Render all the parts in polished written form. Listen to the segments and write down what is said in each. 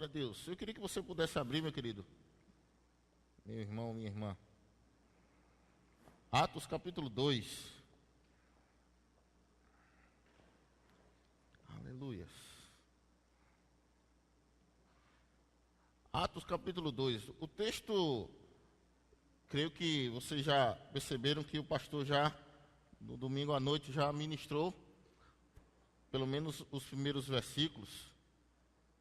Glória a Deus. Eu queria que você pudesse abrir, meu querido. Meu irmão, minha irmã. Atos capítulo 2. Aleluia. Atos capítulo 2. O texto, creio que vocês já perceberam que o pastor já, no domingo à noite, já ministrou, pelo menos os primeiros versículos.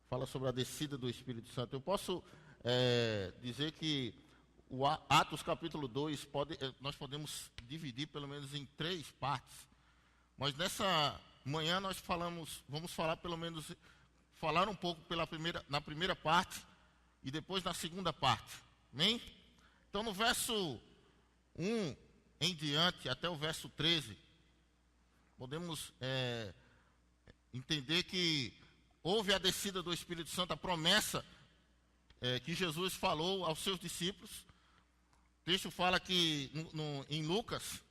Fala sobre a descida do Espírito Santo. Eu posso dizer que o Atos capítulo 2, nós podemos dividir pelo menos em 3 partes. Mas nessa manhã nós vamos falar pelo menos, falar um pouco na primeira parte e depois na segunda parte. Amém? Então no verso 1 em diante, até o verso 13, podemos entender que houve a descida do Espírito Santo, a promessa que Jesus falou aos seus discípulos. O texto fala que em Lucas,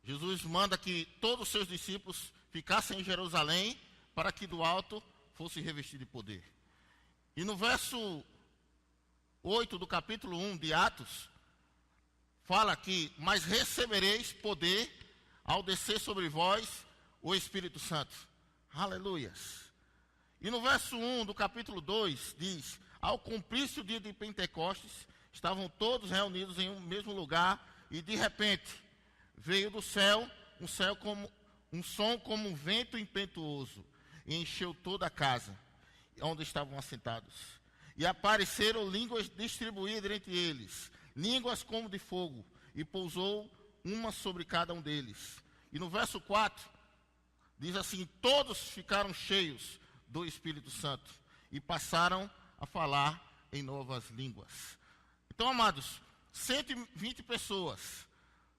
Jesus manda que todos os seus discípulos ficassem em Jerusalém para que do alto fosse revestido de poder. E no verso 8 do capítulo 1 de Atos, fala que, mas recebereis poder ao descer sobre vós o Espírito Santo. Aleluias. E no verso 1 do capítulo 2 diz: ao cumprir-se o dia de Pentecostes, estavam todos reunidos em um mesmo lugar, e de repente veio do céu um som como um vento impetuoso, e encheu toda a casa onde estavam assentados. E apareceram línguas distribuídas entre eles, línguas como de fogo, e pousou uma sobre cada um deles. E no verso 4 diz assim: todos ficaram cheios do Espírito Santo e passaram a falar em novas línguas. Então, amados, 120 pessoas,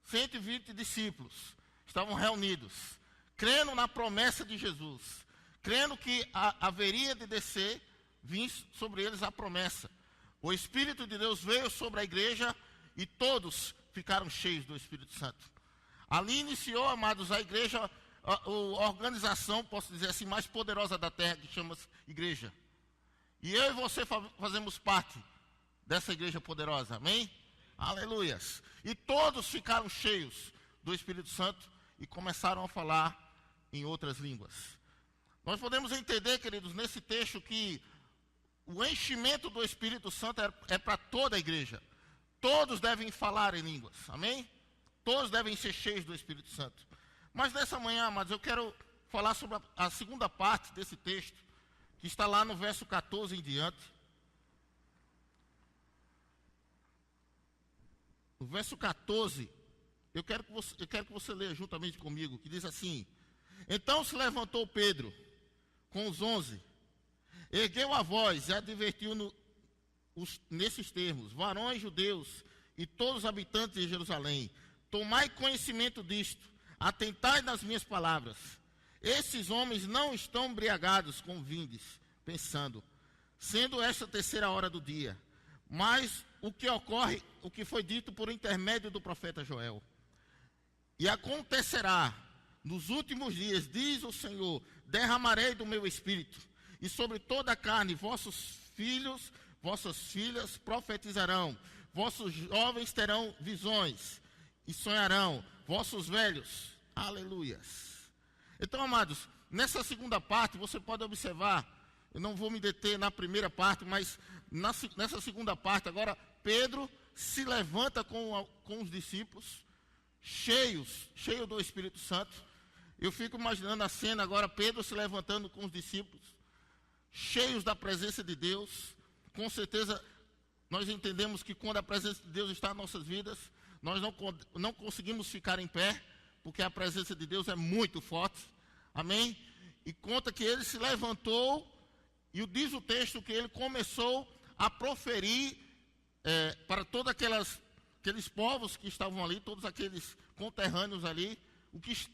120 discípulos estavam reunidos, crendo na promessa de Jesus, crendo que haveria de descer, vir sobre eles a promessa. O Espírito de Deus veio sobre a igreja e todos ficaram cheios do Espírito Santo. Ali iniciou, amados, a igreja, a organização, posso dizer assim, mais poderosa da terra, que chama-se igreja. E eu e você fazemos parte dessa igreja poderosa, amém? Aleluias. E todos ficaram cheios do Espírito Santo e começaram a falar em outras línguas. Nós podemos entender, queridos, nesse texto que o enchimento do Espírito Santo é para toda a igreja. Todos devem falar em línguas, amém? Todos devem ser cheios do Espírito Santo. Mas nessa manhã, amados, eu quero falar sobre a segunda parte desse texto, que está lá no verso 14 em diante. No verso 14, eu quero que você leia juntamente comigo, que diz assim: então se levantou Pedro com os 11, ergueu a voz e advertiu nesses termos: varões judeus e todos os habitantes de Jerusalém, tomai conhecimento disto, atentai nas minhas palavras. Esses homens não estão embriagados com vinhos, pensando, sendo esta 3ª hora do dia. Mas o que ocorre, o que foi dito por intermédio do profeta Joel. E acontecerá, nos últimos dias, diz o Senhor, derramarei do meu espírito, e sobre toda a carne, vossos filhos, vossas filhas profetizarão, vossos jovens terão visões, e sonharão, vossos velhos, aleluias. Então, amados, nessa segunda parte, você pode observar, eu não vou me deter na primeira parte, mas nessa segunda parte, agora, Pedro se levanta com os discípulos, cheio do Espírito Santo. Eu fico imaginando a cena agora, Pedro se levantando com os discípulos, cheios da presença de Deus. Com certeza, nós entendemos que quando a presença de Deus está em nossas vidas, nós não conseguimos ficar em pé, porque a presença de Deus é muito forte, amém? E conta que ele se levantou, e diz o texto que ele começou a proferir para todos aqueles povos que estavam ali, todos aqueles conterrâneos ali,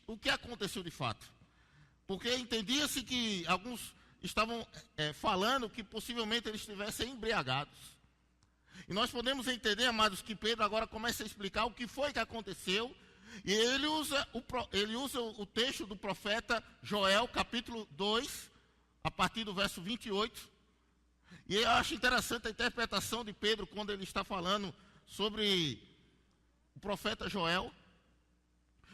o que aconteceu de fato. Porque entendia-se que alguns estavam falando que possivelmente eles estivessem embriagados. E nós podemos entender, amados, que Pedro agora começa a explicar o que foi que aconteceu. E ele usa o texto do profeta Joel, capítulo 2, a partir do verso 28. E eu acho interessante a interpretação de Pedro quando ele está falando sobre o profeta Joel.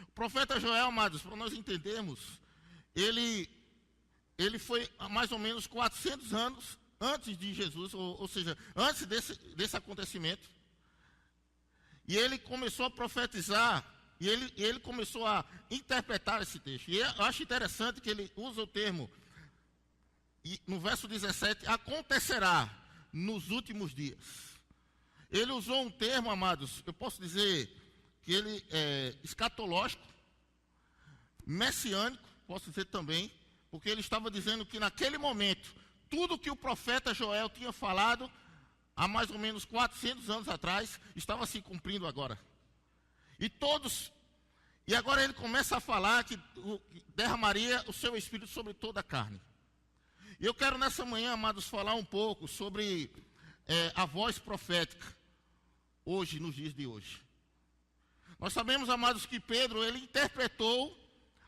O profeta Joel, amados, para nós entendermos, ele foi há mais ou menos 400 anos antes de Jesus, ou seja, antes desse acontecimento. E ele começou a profetizar, e ele começou a interpretar esse texto. E eu acho interessante que ele usa o termo, e no verso 17, acontecerá nos últimos dias. Ele usou um termo, amados, eu posso dizer que ele é escatológico, messiânico, posso dizer também, porque ele estava dizendo que naquele momento, tudo que o profeta Joel tinha falado, há mais ou menos 400 anos atrás, estava se cumprindo agora. E agora ele começa a falar que derramaria o seu Espírito sobre toda a carne. E eu quero nessa manhã, amados, falar um pouco sobre a voz profética, hoje, nos dias de hoje. Nós sabemos, amados, que Pedro, ele interpretou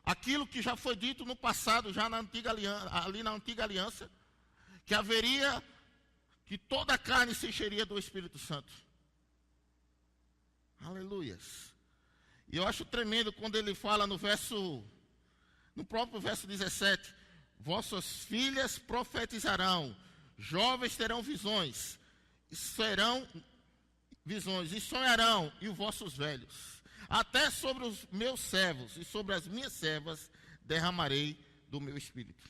aquilo que já foi dito no passado, já na antiga aliança, ali na antiga aliança, que toda a carne se encheria do Espírito Santo. Aleluias. E eu acho tremendo quando ele fala no próprio verso 17, vossas filhas profetizarão, jovens terão visões, e sonharão, e os vossos velhos. Até sobre os meus servos e sobre as minhas servas derramarei do meu Espírito.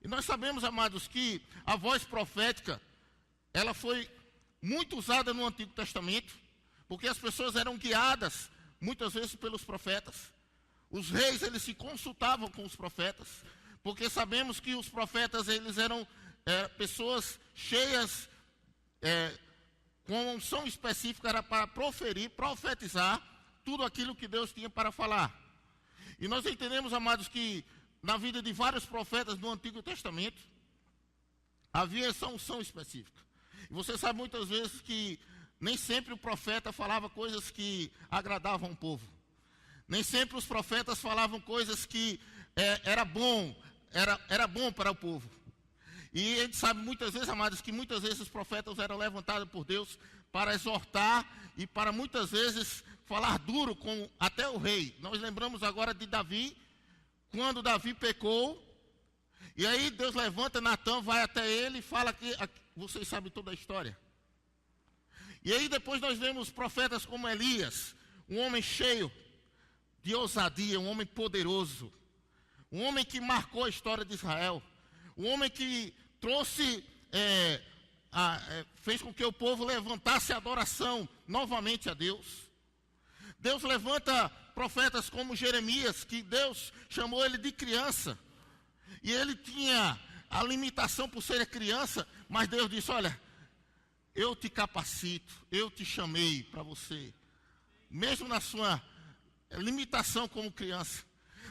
E nós sabemos, amados, que a voz profética, ela foi muito usada no Antigo Testamento, porque as pessoas eram guiadas, muitas vezes, pelos profetas. Os reis, eles se consultavam com os profetas, porque sabemos que os profetas, eles eram pessoas cheias, com uma unção específica, era para profetizar tudo aquilo que Deus tinha para falar. E nós entendemos, amados, que na vida de vários profetas no Antigo Testamento, havia essa unção específica. E você sabe muitas vezes que nem sempre o profeta falava coisas que agradavam o povo. Nem sempre os profetas falavam coisas que era bom para o povo. E a gente sabe muitas vezes, amados, que muitas vezes os profetas eram levantados por Deus para exortar e para muitas vezes falar duro com até o rei. Nós lembramos agora de Davi, quando Davi pecou, e aí Deus levanta Natã, vai até ele e fala que vocês sabem toda a história. E aí depois nós vemos profetas como Elias, um homem cheio de ousadia, um homem poderoso, um homem que marcou a história de Israel, um homem que trouxe, fez com que o povo levantasse a adoração novamente a Deus. Deus levanta profetas como Jeremias, que Deus chamou ele de criança, e ele tinha a limitação por ser criança, mas Deus disse, olha, eu te capacito, eu te chamei para você, mesmo na sua limitação como criança.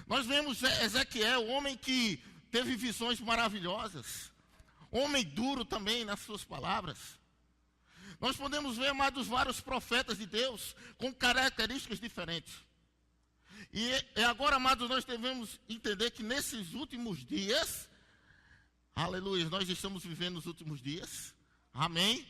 Nós vemos Ezequiel, um homem que teve visões maravilhosas, homem duro também nas suas palavras. Nós podemos ver, amados, vários profetas de Deus com características diferentes. E agora, amados, nós devemos entender que nesses últimos dias, aleluia, nós estamos vivendo os últimos dias, amém?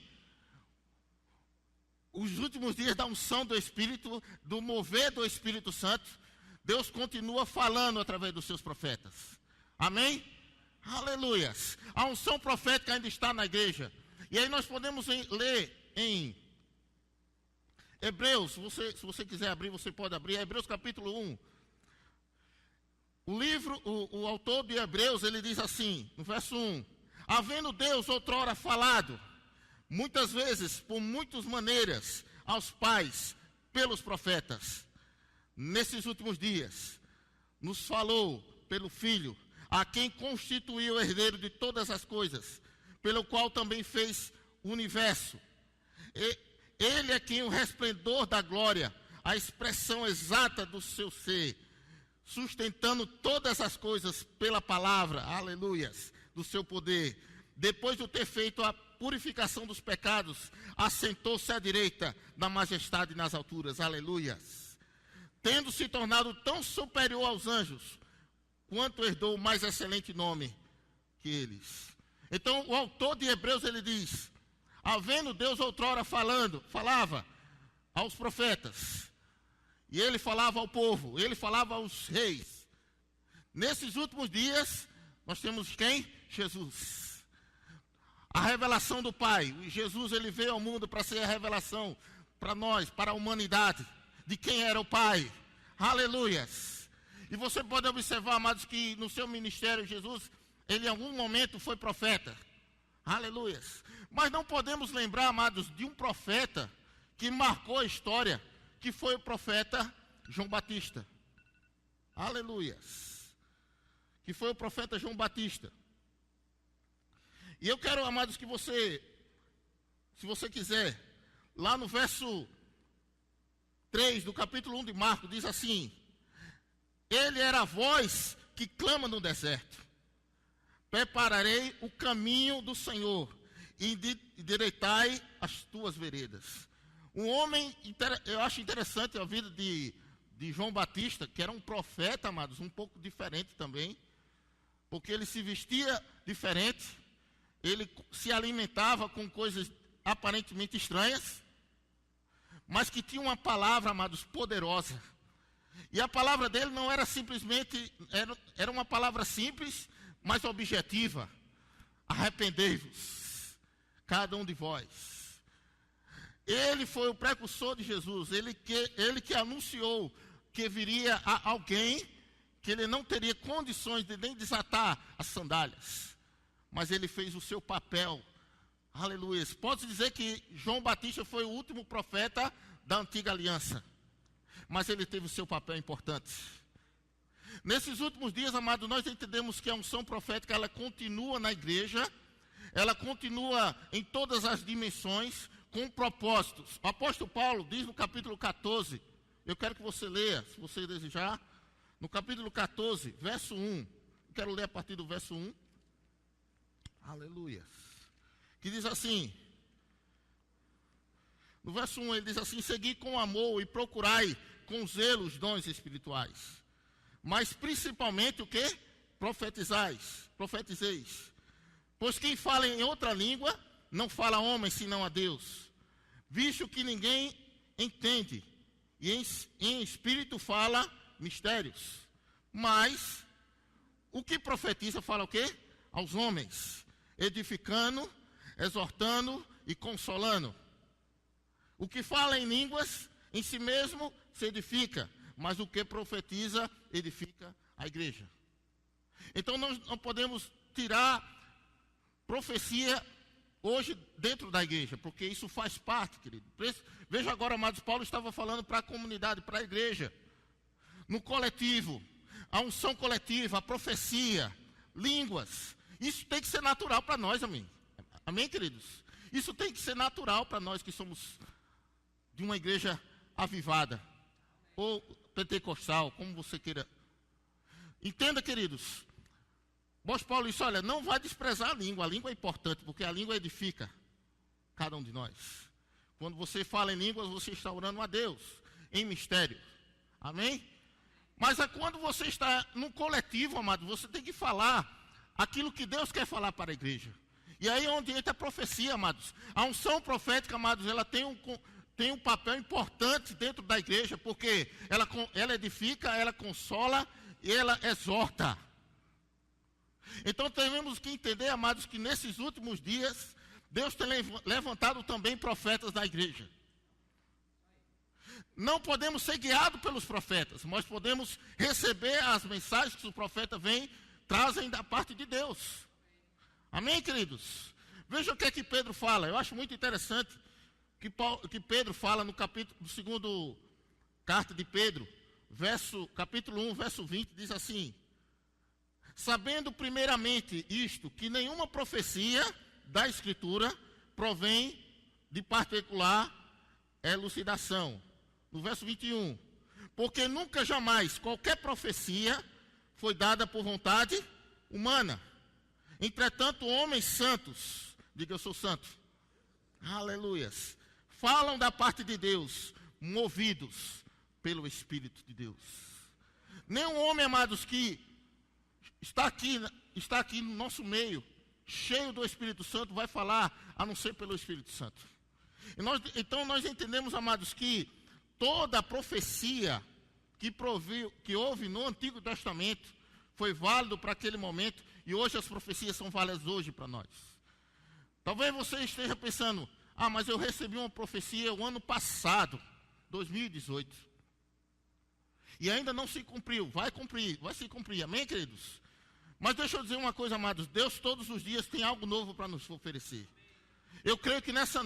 Os últimos dias da unção do Espírito, do mover do Espírito Santo, Deus continua falando através dos seus profetas, amém? Aleluias. A unção profética ainda está na igreja. E aí nós podemos ler em Hebreus, se você quiser abrir, você pode abrir, Hebreus capítulo 1. O autor de Hebreus, ele diz assim, no verso 1, havendo Deus outrora falado, muitas vezes, por muitas maneiras, aos pais, pelos profetas, nesses últimos dias, nos falou pelo Filho, a quem constituiu o herdeiro de todas as coisas, pelo qual também fez o universo. Ele é quem o resplendor da glória, a expressão exata do seu ser, sustentando todas as coisas pela palavra, aleluias, do seu poder. Depois de ter feito a purificação dos pecados, assentou-se à direita da majestade nas alturas, aleluias. Tendo se tornado tão superior aos anjos, quanto herdou o mais excelente nome que eles. Então, o autor de Hebreus, ele diz: havendo Deus outrora falava aos profetas, e ele falava ao povo, ele falava aos reis. Nesses últimos dias, nós temos quem? Jesus. A revelação do Pai. Jesus, ele veio ao mundo para ser a revelação para nós, para a humanidade, de quem era o Pai. Aleluias. E você pode observar, amados, que no seu ministério, Jesus, ele em algum momento foi profeta. Aleluias. Mas não podemos lembrar, amados, de um profeta que marcou a história, que foi o profeta João Batista. Aleluias. Que foi o profeta João Batista. E eu quero, amados, que você, se você quiser, lá no verso 3 do capítulo 1 de Marcos, diz assim: ele era a voz que clama no deserto. Prepararei o caminho do Senhor e endireitai as tuas veredas. Um homem, eu acho interessante a vida de João Batista, que era um profeta, amados, um pouco diferente também, porque ele se vestia diferente, ele se alimentava com coisas aparentemente estranhas, mas que tinha uma palavra, amados, poderosa. E a palavra dele não era simplesmente, era uma palavra simples, mas objetiva: arrependei-vos, cada um de vós. Ele foi o precursor de Jesus, ele que anunciou que viria alguém que ele não teria condições de nem desatar as sandálias, mas ele fez o seu papel. Aleluia. Pode dizer que João Batista foi o último profeta da antiga aliança, mas ele teve o seu papel importante. Nesses últimos dias, amados, nós entendemos que a unção profética, ela continua na igreja, ela continua em todas as dimensões, com propósitos. O apóstolo Paulo diz no capítulo 14, eu quero que você leia, se você desejar, no capítulo 14, verso 1, eu quero ler a partir do verso 1, aleluia, que diz assim, no verso 1 ele diz assim: segui com amor e procurai com zelo os dons espirituais, mas principalmente o que? Profetizeis. Pois quem fala em outra língua, não fala a homem, senão a Deus, visto que ninguém entende, e em espírito fala mistérios. Mas o que profetiza fala o quê? Aos homens, edificando, exortando e consolando. O que fala em línguas, em si mesmo se edifica, mas o que profetiza, edifica a igreja. Então nós não podemos tirar profecia hoje dentro da igreja, porque isso faz parte, querido. Veja agora, amados, Paulo estava falando para a comunidade, para a igreja, no coletivo, a unção coletiva, a profecia, línguas. Isso tem que ser natural para nós, amém? Amém, queridos? Isso tem que ser natural para nós que somos de uma igreja avivada, ou pentecostal, como você queira. Entenda, queridos, o apóstolo Paulo disse: olha, não vai desprezar a língua é importante, porque a língua edifica cada um de nós. Quando você fala em línguas, você está orando a Deus, em mistério, amém? Mas quando você está num coletivo, amado, você tem que falar aquilo que Deus quer falar para a igreja. E aí é onde entra a profecia, amados. A unção profética, amados, ela tem um papel importante dentro da igreja, porque ela edifica, ela consola e ela exorta. Então temos que entender, amados, que nesses últimos dias, Deus tem levantado também profetas da igreja. Não podemos ser guiados pelos profetas, mas podemos receber as mensagens que os profetas trazem da parte de Deus. Amém, queridos? Veja o que é que Pedro fala. Eu acho muito interessante que Pedro fala no capítulo, no segundo carta de Pedro, capítulo 1, verso 20, diz assim: sabendo primeiramente isto, que nenhuma profecia da Escritura provém de particular elucidação. No verso 21, porque nunca jamais qualquer profecia foi dada por vontade humana. Entretanto, homens santos, diga eu sou santo, aleluias, falam da parte de Deus, movidos pelo Espírito de Deus. Nenhum homem, amados, que está aqui no nosso meio, cheio do Espírito Santo vai falar a não ser pelo Espírito Santo. Então nós entendemos, amados, que toda a profecia que houve no Antigo Testamento foi válido para aquele momento, e hoje as profecias são válidas hoje para nós. Talvez você esteja pensando, mas eu recebi uma profecia o ano passado, 2018, e ainda não se cumpriu. Vai se cumprir, amém, queridos? Mas deixa eu dizer uma coisa, amados, Deus todos os dias tem algo novo para nos oferecer. Eu creio que nessa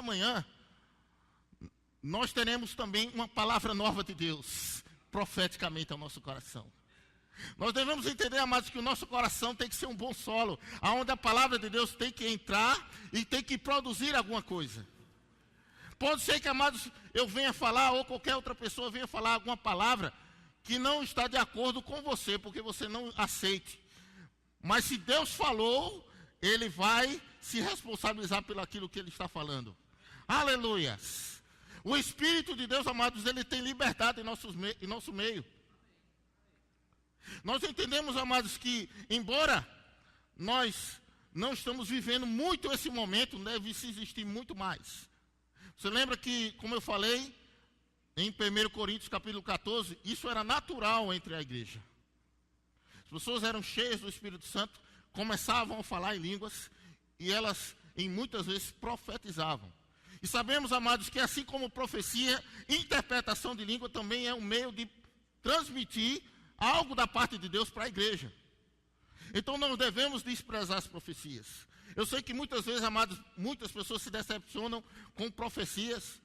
manhã, nós teremos também uma palavra nova de Deus, profeticamente ao nosso coração. Nós devemos entender, amados, que o nosso coração tem que ser um bom solo, onde a palavra de Deus tem que entrar e tem que produzir alguma coisa. Pode ser que, amados, eu venha falar, ou qualquer outra pessoa venha falar alguma palavra que não está de acordo com você, porque você não aceite. Mas se Deus falou, Ele vai se responsabilizar pelo aquilo que Ele está falando. Aleluia! O Espírito de Deus, amados, Ele tem liberdade em nosso meio. Nós entendemos, amados, que embora nós não estamos vivendo muito esse momento, deve se existir muito mais. Você lembra que, como eu falei, em 1 Coríntios capítulo 14, isso era natural entre a igreja. As pessoas eram cheias do Espírito Santo, começavam a falar em línguas, e elas, muitas vezes, profetizavam. E sabemos, amados, que assim como profecia, interpretação de língua também é um meio de transmitir algo da parte de Deus para a igreja. Então não devemos desprezar as profecias. Eu sei que muitas vezes, amados, muitas pessoas se decepcionam com profecias,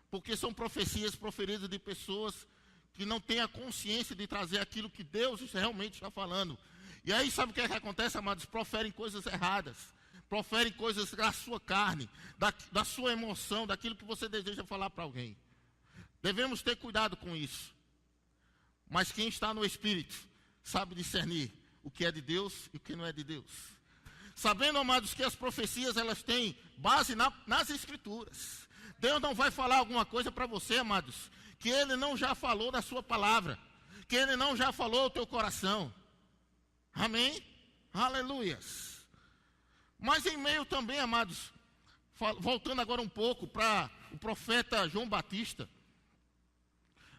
porque são profecias proferidas de pessoas que não têm a consciência de trazer aquilo que Deus realmente está falando. E aí sabe o que é que acontece, amados? Proferem coisas erradas, proferem coisas da sua carne, da sua emoção, daquilo que você deseja falar para alguém. Devemos ter cuidado com isso. Mas quem está no Espírito sabe discernir o que é de Deus e o que não é de Deus. Sabendo, amados, que as profecias elas têm base nas Escrituras. Deus não vai falar alguma coisa para você, amados, que Ele não já falou da sua palavra, que Ele não já falou ao teu coração. Amém? Aleluias. Mas em meio também, amados, voltando agora um pouco para o profeta João Batista,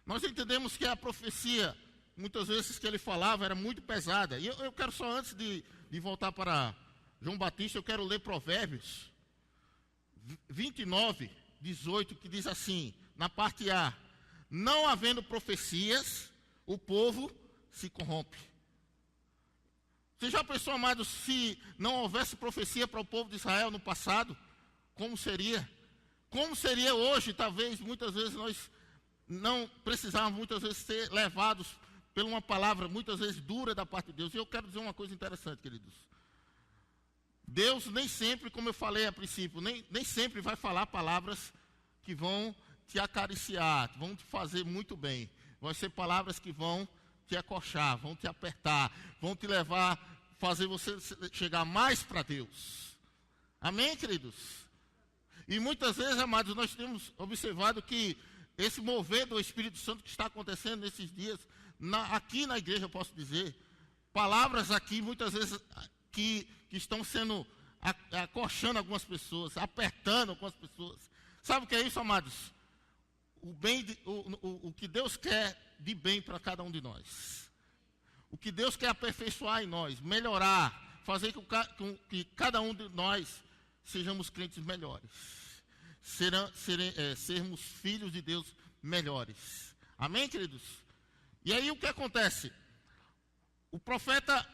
nós entendemos que a profecia, muitas vezes que ele falava, era muito pesada. E eu quero só, antes de voltar para João Batista, eu quero ler Provérbios 29, 18, que diz assim, na parte A: não havendo profecias, o povo se corrompe. Você já pensou, amados, se não houvesse profecia para o povo de Israel no passado, como seria? Como seria hoje? Talvez, muitas vezes, nós não precisávamos, muitas vezes, ser levados por uma palavra, muitas vezes, dura da parte de Deus. E eu quero dizer uma coisa interessante, queridos. Deus nem sempre, como eu falei a princípio, nem sempre vai falar palavras que vão te acariciar, vão te fazer muito bem. Vão ser palavras que vão te acochar, vão te apertar, vão te levar, fazer você chegar mais para Deus. Amém, queridos? E muitas vezes, amados, nós temos observado que esse mover do Espírito Santo que está acontecendo nesses dias, aqui na igreja, eu posso dizer, palavras aqui, muitas vezes, que estão sendo, acochando algumas pessoas, apertando algumas pessoas. Sabe o que é isso, amados? O que Deus quer de bem para cada um de nós. O que Deus quer aperfeiçoar em nós, melhorar, fazer com que cada um de nós sejamos crentes melhores. Sermos filhos de Deus melhores. Amém, queridos? E aí o que acontece? O profeta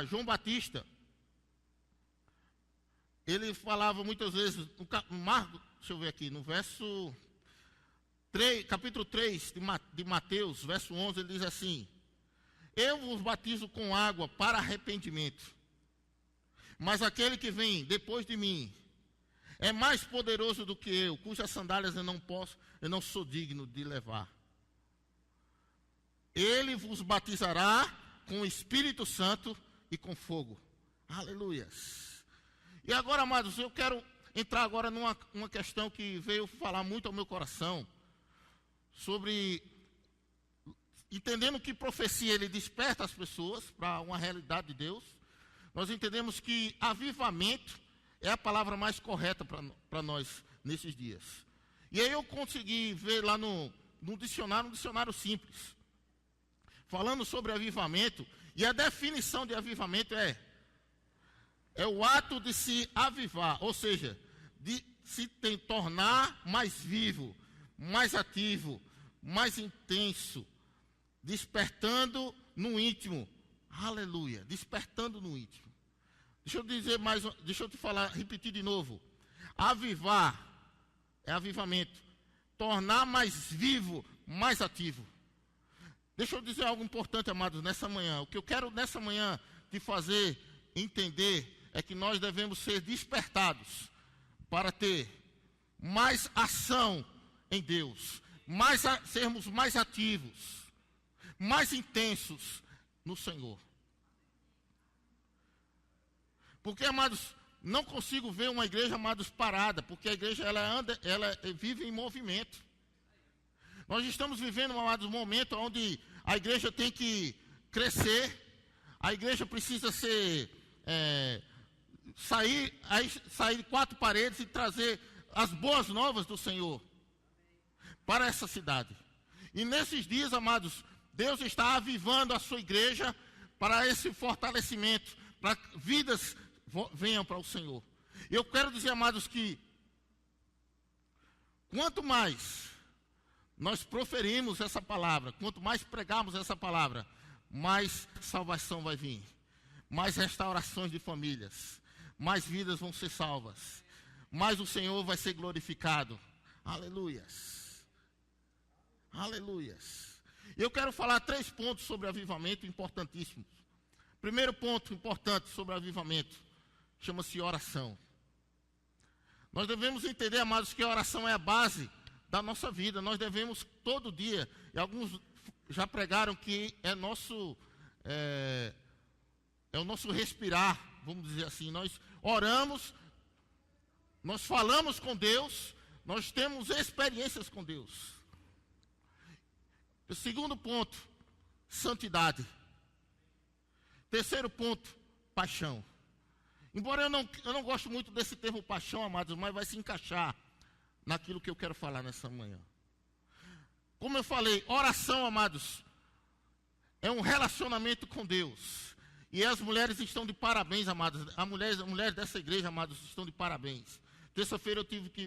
João Batista, ele falava muitas vezes, deixa eu ver aqui, no verso 3, capítulo 3 de Mateus, verso 11, ele diz assim: eu vos batizo com água para arrependimento, mas aquele que vem depois de mim é mais poderoso do que eu, cujas sandálias eu não sou digno de levar. Ele vos batizará com o Espírito Santo e com fogo. Aleluias. E agora, amados, eu quero entrar agora numa questão que veio falar muito ao meu coração, sobre entendendo que profecia ele desperta as pessoas para uma realidade de Deus, nós entendemos que avivamento é a palavra mais correta para nós nesses dias. E aí eu consegui ver lá no dicionário, um dicionário simples, falando sobre avivamento, e a definição de avivamento é o ato de se avivar, ou seja, de se tornar mais vivo, mais ativo, mais intenso, despertando no íntimo. Aleluia, despertando no íntimo. Deixa eu te falar, repetir de novo. Avivar é avivamento. Tornar mais vivo, mais ativo. Deixa eu dizer algo importante, amados, nessa manhã. O que eu quero nessa manhã te fazer entender é que nós devemos ser despertados para ter mais ação em Deus, sermos mais ativos, mais intensos no Senhor. Porque, amados, não consigo ver uma igreja, amados, parada, porque a igreja ela vive em movimento. Nós estamos vivendo, amados, um momento onde a igreja tem que crescer, a igreja precisa sair de quatro paredes e trazer as boas novas do Senhor para essa cidade. E nesses dias, amados, Deus está avivando a sua igreja para esse fortalecimento, para que vidas venham para o Senhor. E eu quero dizer, amados, que quanto mais nós proferimos essa palavra, quanto mais pregarmos essa palavra, mais salvação vai vir, mais restaurações de famílias, mais vidas vão ser salvas, mais o Senhor vai ser glorificado. Aleluias. Aleluias. Eu quero falar 3 pontos sobre avivamento importantíssimos. Primeiro ponto importante sobre avivamento chama-se oração. Nós devemos entender, amados, que a oração é a base da nossa vida. Nós devemos todo dia, e alguns já pregaram que é o nosso respirar, vamos dizer assim. Nós oramos, nós falamos com Deus, nós temos experiências com Deus. O segundo ponto, santidade. Terceiro ponto, paixão. Embora eu não gosto muito desse termo paixão, amados, mas vai se encaixar naquilo que eu quero falar nessa manhã. Como eu falei, oração, amados, é um relacionamento com Deus. E as mulheres estão de parabéns, amados. As mulheres dessa igreja, amados, estão de parabéns. Terça-feira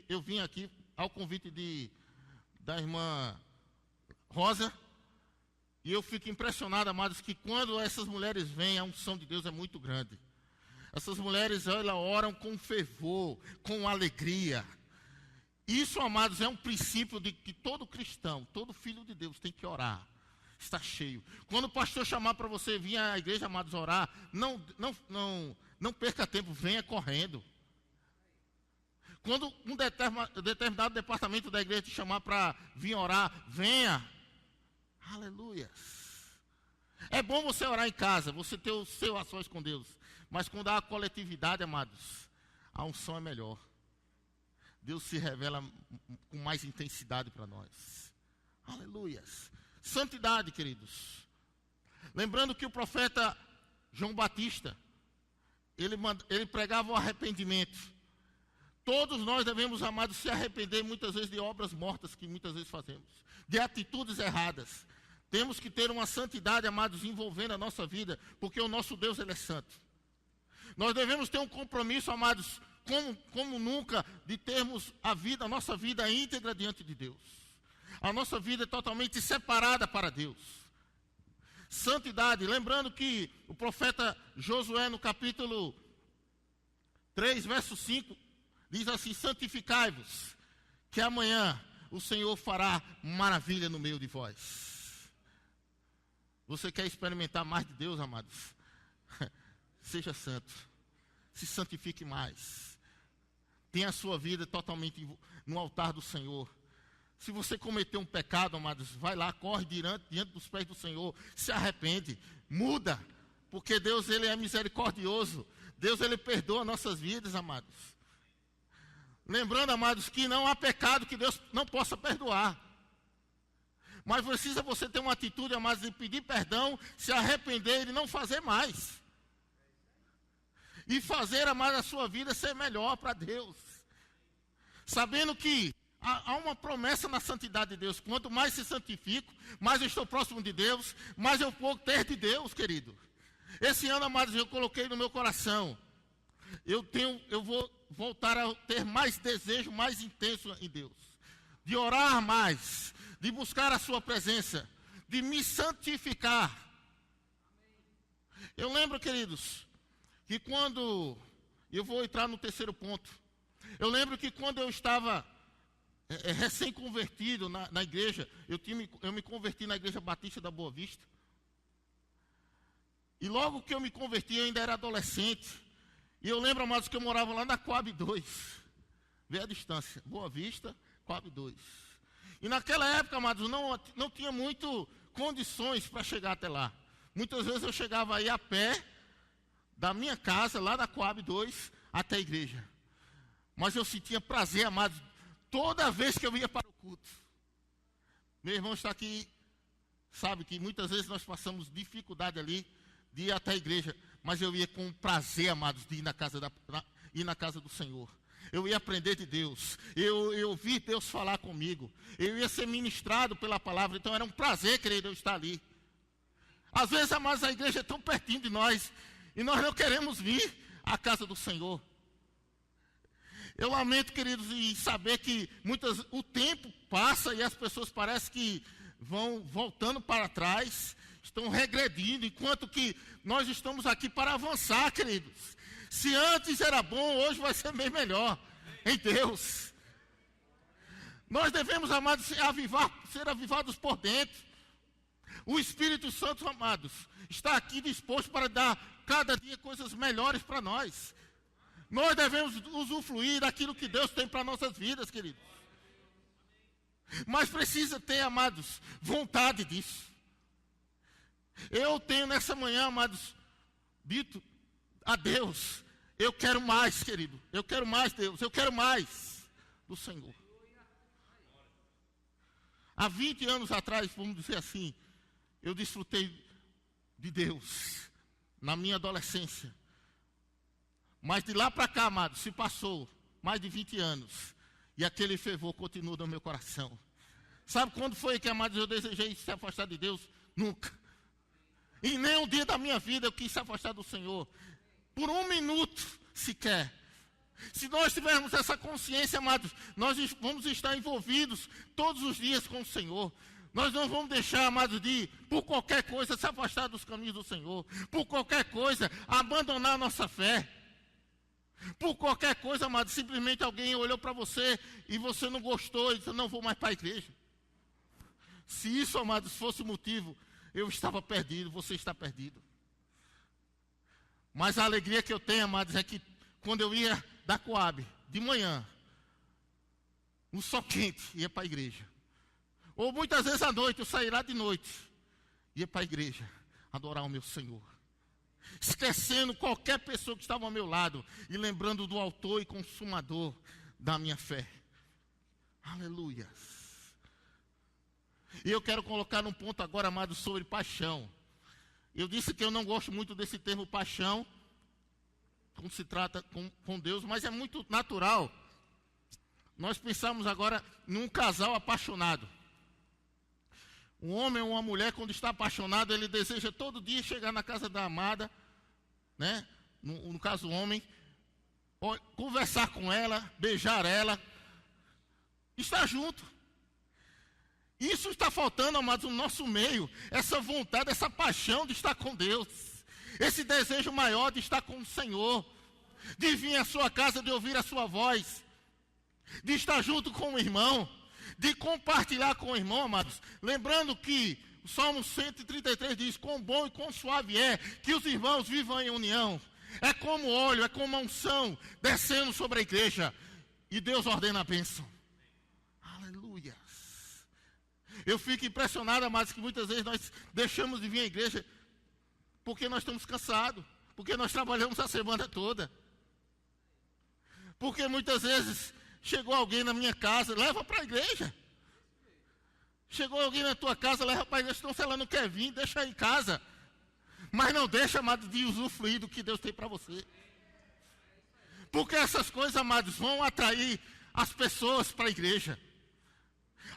eu vim aqui ao convite da irmã Rosa. E eu fico impressionado, amados, que quando essas mulheres vêm, a unção de Deus é muito grande. Essas mulheres, elas oram com fervor, com alegria. Isso, amados, é um princípio de que todo cristão, todo filho de Deus tem que orar. Está cheio. Quando o pastor chamar para você vir à igreja, amados, orar, não perca tempo, venha correndo. Quando um determinado departamento da igreja te chamar para vir orar, venha. Aleluia. É bom você orar em casa, você ter os seus ações com Deus. Mas quando há a coletividade, amados, a unção é melhor. Deus se revela com mais intensidade para nós. Aleluia. Santidade, queridos. Lembrando que o profeta João Batista, ele pregava o arrependimento. Todos nós devemos, amados, se arrepender muitas vezes de obras mortas que muitas vezes fazemos, de atitudes erradas. Temos que ter uma santidade, amados, envolvendo a nossa vida, porque o nosso Deus, ele é santo. Nós devemos ter um compromisso, amados, como nunca, de termos a nossa vida íntegra diante de Deus. A nossa vida é totalmente separada para Deus. Santidade, lembrando que o profeta Josué, no capítulo 3, verso 5, diz assim: santificai-vos, que amanhã o Senhor fará maravilha no meio de vós. Você quer experimentar mais de Deus, amados? Seja santo, se santifique mais, tenha a sua vida totalmente no altar do Senhor. Se você cometeu um pecado, amados, vai lá, corre diante dos pés do Senhor, se arrepende, muda, porque Deus, ele é misericordioso, Deus, ele perdoa nossas vidas, amados. Lembrando, amados, que não há pecado que Deus não possa perdoar. Mas precisa você ter uma atitude, amados, de pedir perdão, se arrepender e não fazer mais. E fazer, amados, a sua vida ser melhor para Deus. Sabendo que há uma promessa na santidade de Deus. Quanto mais se santifico, mais eu estou próximo de Deus, mais eu vou ter de Deus, querido. Esse ano, amados, eu coloquei no meu coração. Eu vou voltar a ter mais desejo, mais intenso em Deus. De orar mais, de buscar a sua presença, de me santificar. Eu lembro, queridos, que quando, eu vou entrar no terceiro ponto. Eu lembro que quando eu estava recém-convertido na igreja, eu me converti na Igreja Batista da Boa Vista. E logo que eu me converti, eu ainda era adolescente. E eu lembro, amados, que eu morava lá na Coab 2. Vê a distância, Boa Vista, Coab 2. E naquela época, amados, não tinha muito condições para chegar até lá. Muitas vezes eu chegava aí a pé, da minha casa, lá na Coab 2, até a igreja. Mas eu sentia prazer, amados, toda vez que eu ia para o culto. Meu irmão está aqui, sabe que muitas vezes nós passamos dificuldade ali de ir até a igreja. Mas eu ia com prazer, amados, de ir na casa do Senhor. Eu ia aprender de Deus. Eu ouvi Deus falar comigo. Eu ia ser ministrado pela palavra. Então era um prazer, querido, eu estar ali. Às vezes, amados, a igreja é tão pertinho de nós. E nós não queremos vir à casa do Senhor. Eu lamento, queridos, em saber que o tempo passa e as pessoas parecem que vão voltando para trás, estão regredindo, enquanto que nós estamos aqui para avançar, queridos. Se antes era bom, hoje vai ser bem melhor, em Deus. Nós devemos, amados, ser avivados por dentro. O Espírito Santo, amados, está aqui disposto para dar cada dia coisas melhores para nós. Nós devemos usufruir daquilo que Deus tem para nossas vidas, queridos. Mas precisa ter, amados, vontade disso. Eu tenho nessa manhã, amados, dito a Deus, eu quero mais, querido. Eu quero mais, Deus, eu quero mais do Senhor. Há 20 anos atrás, vamos dizer assim, eu desfrutei de Deus na minha adolescência. Mas de lá para cá, amados, se passou mais de 20 anos. E aquele fervor continua no meu coração. Sabe quando foi que, amados, eu desejei se afastar de Deus? Nunca. Em nenhum dia da minha vida eu quis se afastar do Senhor. Por um minuto sequer. Se nós tivermos essa consciência, amados, nós vamos estar envolvidos todos os dias com o Senhor. Nós não vamos deixar, amados, de, por qualquer coisa, se afastar dos caminhos do Senhor. Por qualquer coisa, abandonar a nossa fé. Por qualquer coisa, amado, simplesmente alguém olhou para você e você não gostou e disse, não vou mais para a igreja. Se isso, amados, fosse o motivo, eu estava perdido, você está perdido. Mas a alegria que eu tenho, amados, é que quando eu ia da Coab, de manhã, no sol quente, ia para a igreja. Ou muitas vezes à noite, eu saía lá de noite, ia para a igreja, adorar o meu Senhor. Esquecendo qualquer pessoa que estava ao meu lado e lembrando do autor e consumador da minha fé. Aleluia. E eu quero colocar um ponto agora, amado, sobre paixão. Eu disse que eu não gosto muito desse termo paixão, quando se trata com Deus, mas é muito natural. Nós pensamos agora num casal apaixonado. Um homem ou uma mulher, quando está apaixonado, ele deseja todo dia chegar na casa da amada, né? No caso, o homem, conversar com ela, beijar ela, estar junto. Isso está faltando, amados, no nosso meio, essa vontade, essa paixão de estar com Deus, esse desejo maior de estar com o Senhor, de vir à sua casa, de ouvir a sua voz, de estar junto com o irmão, de compartilhar com o irmão, amados. Lembrando que o Salmo 133 diz, quão bom e quão suave é que os irmãos vivam em união. É como óleo, é como a unção descendo sobre a igreja. E Deus ordena a bênção. Aleluia. Eu fico impressionado, amados, que muitas vezes nós deixamos de vir à igreja porque nós estamos cansados, porque nós trabalhamos a semana toda. Porque muitas vezes chegou alguém na minha casa, leva para a igreja. Chegou alguém na tua casa, leva para a igreja, então se ela não quer vir, deixa em casa. Mas não deixa, amado, de usufruir do que Deus tem para você. Porque essas coisas, amados, vão atrair as pessoas para a igreja.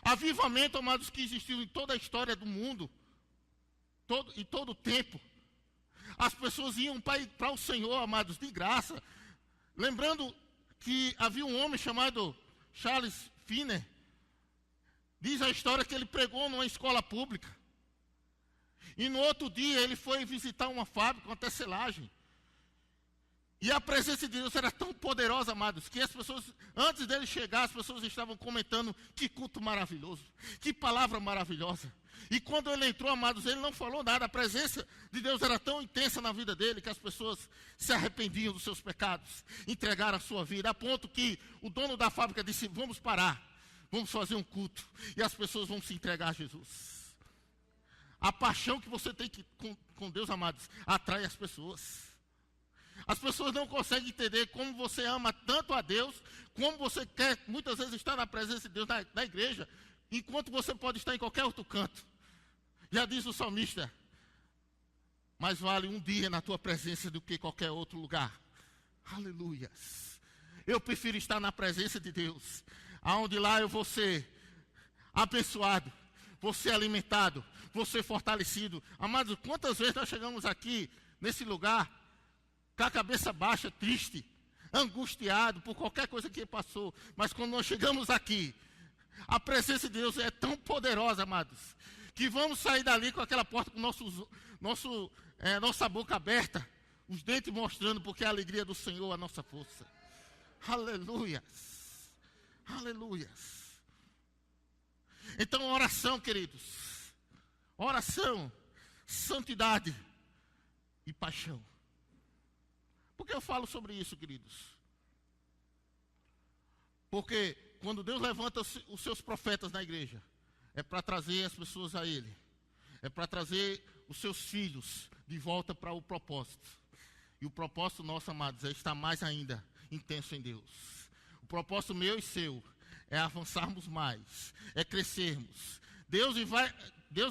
Avivamento, amados, que existiu em toda a história do mundo, em todo o tempo. As pessoas iam para o Senhor, amados, de graça. Lembrando que havia um homem chamado Charles Finney. Diz a história que ele pregou numa escola pública. E no outro dia ele foi visitar uma fábrica, uma tecelagem. E a presença de Deus era tão poderosa, amados, que as pessoas, antes dele chegar, as pessoas estavam comentando: que culto maravilhoso, que palavra maravilhosa. E quando ele entrou, amados, ele não falou nada. A presença de Deus era tão intensa na vida dele que as pessoas se arrependiam dos seus pecados, entregaram a sua vida, a ponto que o dono da fábrica disse: vamos parar, vamos fazer um culto, e as pessoas vão se entregar a Jesus. A paixão que você tem com Deus, amados, atrai as pessoas. As pessoas não conseguem entender como você ama tanto a Deus, como você quer muitas vezes estar na presença de Deus na igreja, enquanto você pode estar em qualquer outro canto. Já diz o salmista: mais vale um dia na tua presença do que qualquer outro lugar. Aleluias. Eu prefiro estar na presença de Deus, aonde lá eu vou ser abençoado, vou ser alimentado, vou ser fortalecido. Amados, quantas vezes nós chegamos aqui, nesse lugar, com a cabeça baixa, triste, angustiado por qualquer coisa que passou. Mas quando nós chegamos aqui, a presença de Deus é tão poderosa, amados, que vamos sair dali com aquela porta com nossa boca aberta, os dentes mostrando, porque a alegria do Senhor é a nossa força. Aleluias. Aleluias. Então, oração, queridos. Oração, santidade e paixão. Por que eu falo sobre isso, queridos? Porque quando Deus levanta os seus profetas na igreja, é para trazer as pessoas a Ele. É para trazer os seus filhos de volta para o propósito. E o propósito nosso, amados, é estar mais ainda intenso em Deus. O propósito meu e seu é avançarmos mais, é crescermos. Deus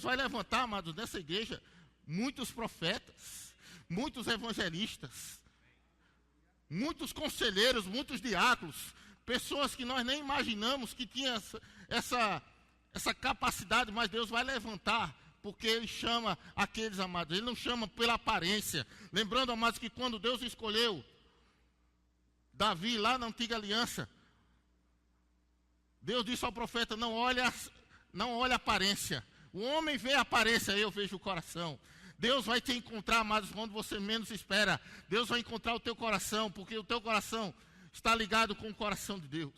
vai levantar, amados, nessa igreja, muitos profetas, muitos evangelistas, muitos conselheiros, muitos diáconos, pessoas que nós nem imaginamos que tinham essa capacidade, mas Deus vai levantar, porque Ele chama aqueles, amados, Ele não chama pela aparência. Lembrando, amados, que quando Deus escolheu Davi lá na antiga aliança, Deus disse ao profeta: não olha a aparência. O homem vê a aparência, eu vejo o coração. Deus vai te encontrar, amados, quando você menos espera. Deus vai encontrar o teu coração, porque o teu coração está ligado com o coração de Deus.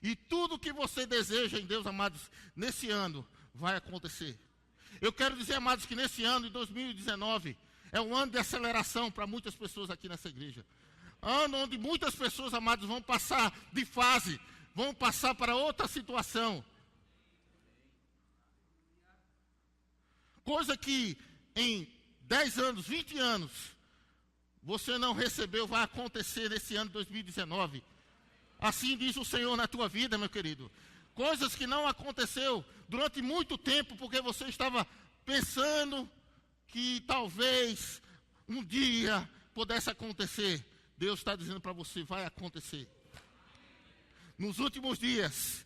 E tudo que você deseja em Deus, amados, nesse ano vai acontecer. Eu quero dizer, amados, que nesse ano de 2019 é um ano de aceleração para muitas pessoas aqui nessa igreja. Ano onde muitas pessoas, amados, vão passar de fase, vão passar para outra situação. Coisa que em 10 anos, 20 anos, você não recebeu, vai acontecer nesse ano de 2019. Assim diz o Senhor na tua vida, meu querido. Coisas que não aconteceu durante muito tempo, porque você estava pensando que talvez um dia pudesse acontecer. Deus está dizendo para você: vai acontecer. Nos últimos dias,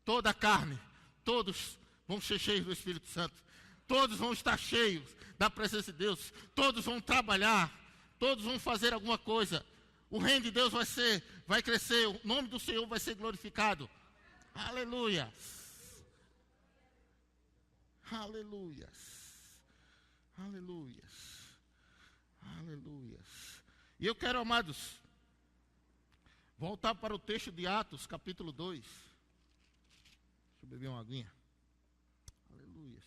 toda a carne, todos vão ser cheios do Espírito Santo. Todos vão estar cheios da presença de Deus. Todos vão trabalhar. Todos vão fazer alguma coisa. O reino de Deus vai crescer. O nome do Senhor vai ser glorificado. Aleluia. Aleluia. Aleluia. Aleluia. E eu quero, amados, voltar para o texto de Atos, capítulo 2. Deixa eu beber uma aguinha. Aleluia.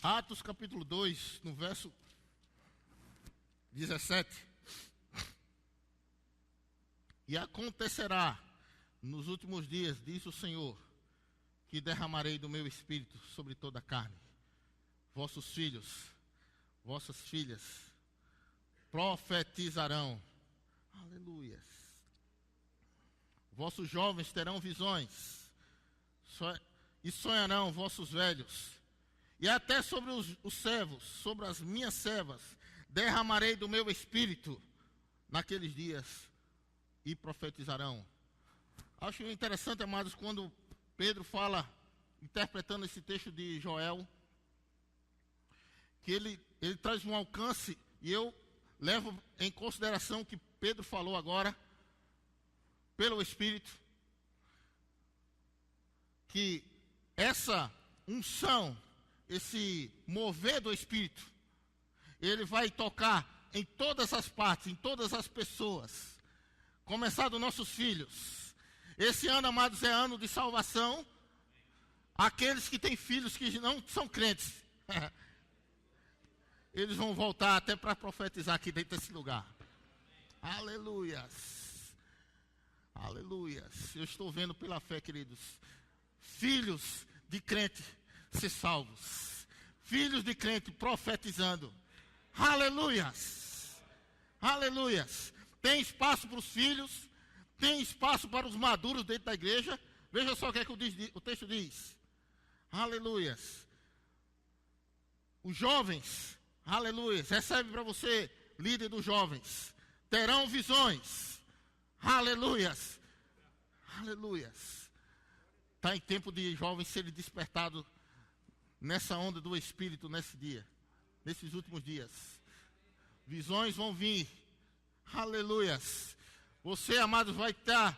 Atos capítulo 2, no verso 17. E acontecerá nos últimos dias, diz o Senhor, que derramarei do meu espírito sobre toda a carne. Vossos filhos, vossas filhas profetizarão, Aleluia. Vossos jovens terão visões, e sonharão vossos velhos. E até sobre os servos, sobre as minhas servas, derramarei do meu espírito naqueles dias, e profetizarão. Acho interessante, amados, quando Pedro fala, interpretando esse texto de Joel, que ele traz um alcance, e eu levo em consideração o que Pedro falou agora, pelo Espírito, que essa unção, esse mover do Espírito, ele vai tocar em todas as partes, em todas as pessoas, começar dos nossos filhos. Esse ano, amados, é ano de salvação. Aqueles que têm filhos que não são crentes, eles vão voltar até para profetizar aqui dentro desse lugar. Aleluias. Aleluias. Eu estou vendo pela fé, queridos, filhos de crente ser salvos. Filhos de crente profetizando. Aleluias. Aleluias. Tem espaço para os filhos, tem espaço para os maduros dentro da igreja. Veja só o que é que o texto diz. Aleluias. Os jovens, aleluias, recebe para você, líder dos jovens, terão visões. Aleluias. Aleluias. Está em tempo de jovens serem despertados nessa onda do Espírito nesse dia, nesses últimos dias. Visões vão vir. Aleluias. Você, amados, vai estar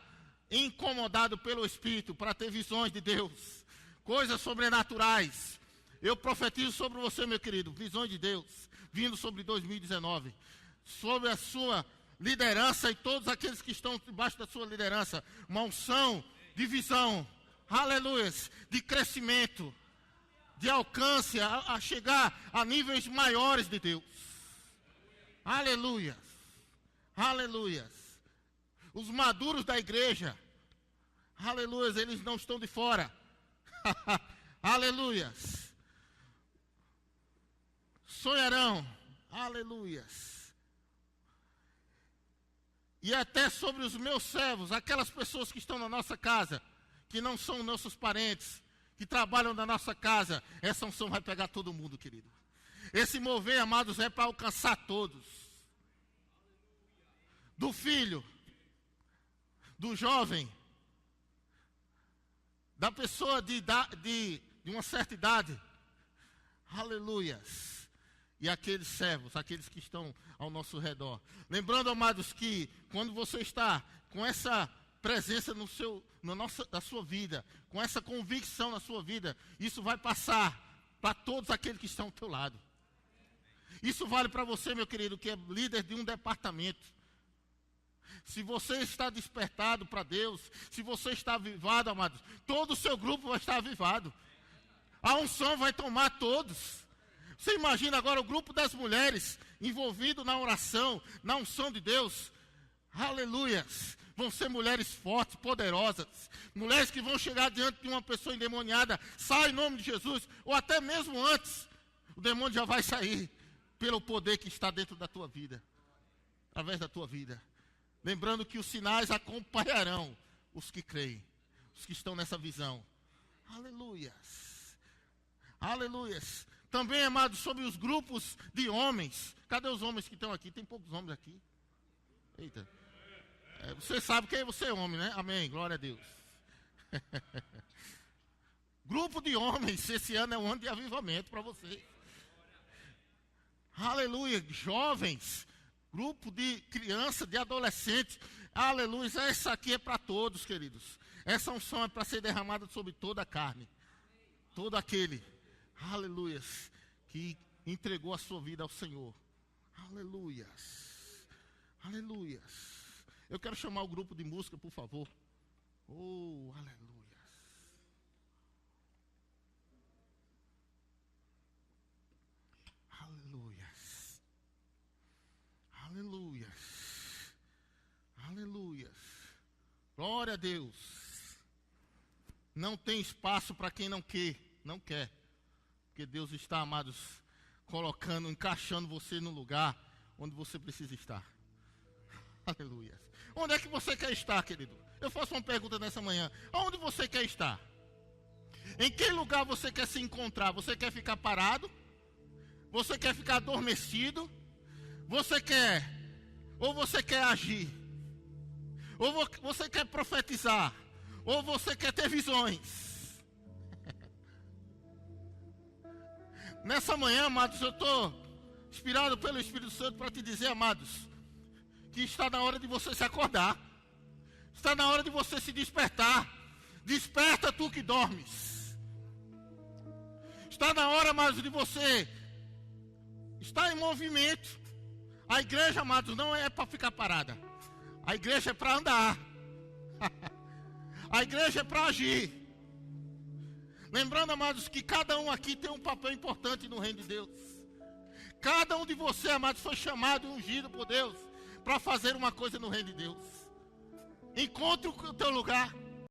incomodado pelo Espírito para ter visões de Deus. Coisas sobrenaturais. Eu profetizo sobre você, meu querido, visões de Deus, vindo sobre 2019. Sobre a sua liderança e todos aqueles que estão debaixo da sua liderança. Uma unção de visão. Aleluias. De crescimento. De alcance a chegar a níveis maiores de Deus. Aleluia. Aleluias. Os maduros da igreja, aleluias, eles não estão de fora. Aleluias. Sonharão, aleluias. E até sobre os meus servos, aquelas pessoas que estão na nossa casa, que não são nossos parentes, que trabalham na nossa casa, essa unção vai pegar todo mundo, querido. Esse mover, amados, é para alcançar todos. Do filho, do jovem, da pessoa de uma certa idade, aleluias, e aqueles servos, aqueles que estão ao nosso redor. Lembrando, amados, que quando você está com essa presença na sua vida, com essa convicção na sua vida, isso vai passar para todos aqueles que estão ao teu lado. Isso vale para você, meu querido, que é líder de um departamento. Se você está despertado para Deus, se você está avivado, amados, todo o seu grupo vai estar avivado. A unção vai tomar todos. Você imagina agora o grupo das mulheres envolvido na oração, na unção de Deus. Aleluias. Vão ser mulheres fortes, poderosas. Mulheres que vão chegar diante de uma pessoa endemoniada. Sai em nome de Jesus. Ou até mesmo antes, o demônio já vai sair pelo poder que está dentro da tua vida. Através da tua vida. Lembrando que os sinais acompanharão os que creem, os que estão nessa visão. Aleluias. Aleluias. Também, amados, sobre os grupos de homens. Cadê os homens que estão aqui? Tem poucos homens aqui. Eita. Você sabe que você é homem, né? Amém. Glória a Deus. Grupo de homens. Esse ano é um ano de avivamento para você. Aleluia. Jovens. Grupo de criança, de adolescente. Aleluia. Essa aqui é para todos, queridos. Essa unção é para ser derramada sobre toda a carne. Todo aquele, aleluia, que entregou a sua vida ao Senhor. Aleluia. Aleluia. Eu quero chamar o grupo de música, por favor. Oh, aleluia. Aleluia. Aleluia. Aleluia. Glória a Deus. Não tem espaço para quem não quer. Porque Deus está, amados, colocando, encaixando você no lugar onde você precisa estar. Aleluia. Onde é que você quer estar, querido? Eu faço uma pergunta nessa manhã. Onde você quer estar? Em que lugar você quer se encontrar? Você quer ficar parado? Você quer ficar adormecido? Você quer agir? Ou você quer profetizar? Ou você quer ter visões? Nessa manhã, amados, eu estou inspirado pelo Espírito Santo para te dizer, amados, que está na hora de você se acordar. Está na hora de você se despertar. Desperta tu que dormes. Está na hora, amados, de você estar em movimento. A igreja, amados, não é para ficar parada. A igreja é para andar. A igreja é para agir. Lembrando, amados, que cada um aqui tem um papel importante no reino de Deus. Cada um de vocês, amados, foi chamado e ungido por Deus para fazer uma coisa no reino de Deus. Encontre o teu lugar.